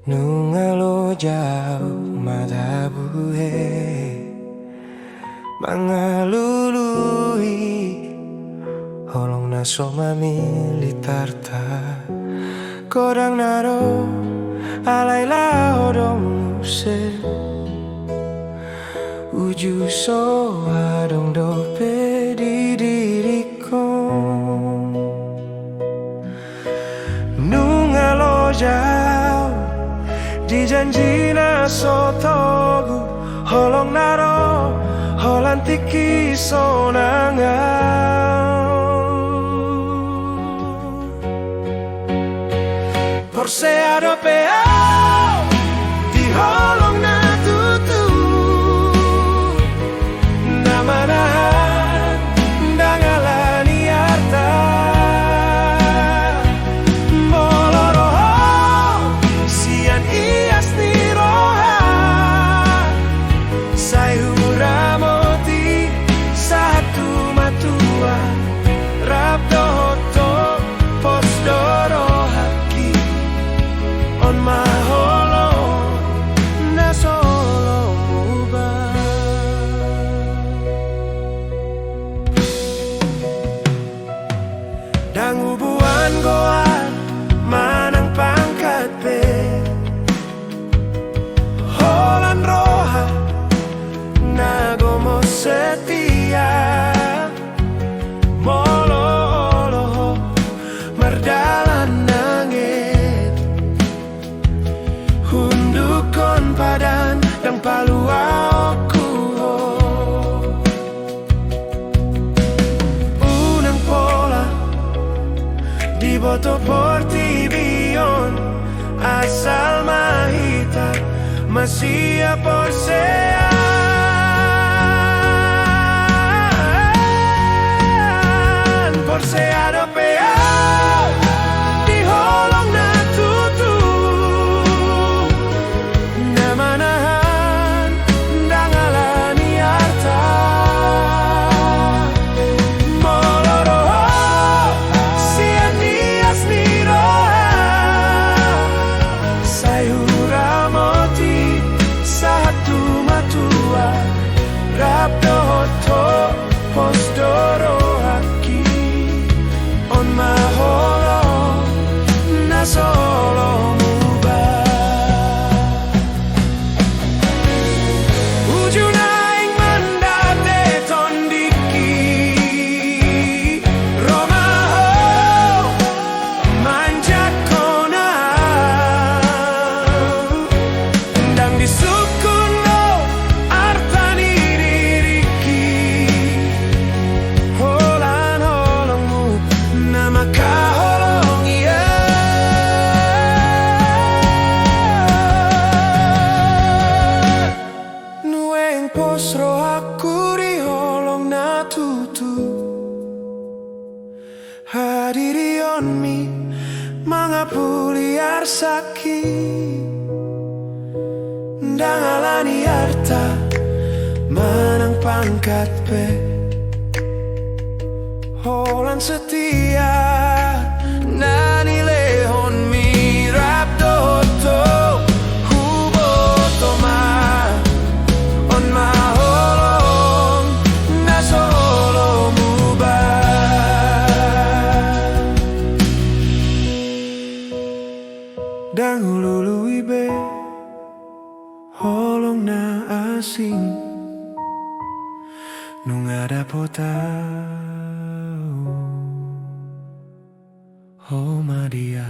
Nungalo jauh mata buhe mangalului holong na soma militarta kodang naro alay la hodong use uju so adong dope di diriku nungalo jauh di janji na sotogu holong naro holantiki sonangau Forse adopeau di holong na tutu na manahan dangalani arta moloroho sian ias ni roha sayura moti satu matua rabdoto posdoro haki on my holo na solo muba dang ubuan goan manang pangkat pe holan roha nagomo setia molo merdalan nangit hundukon padan dan paluaku unang pola di boto porti bion asal mahita masih porsea Forse adopeau di holong na tutu na manahan dangalani arta moloroho sian nias ni roha sayura moti satu matua rabdoto posdoro haki on my holo na solo muba uju naing mandate tondiki romaho manjat kona dang disukun lo artani diriki holan holongmu nama kaholong iya nueng posro aku di holong na tutu hadiri onmi mangapuli arsaki dangalani arta manang pangkat pe holan setia nani lehon mi rabdoto huboto ma on ma holong na solo muba dang hulului be holong na asing nung ada potau Oh Maria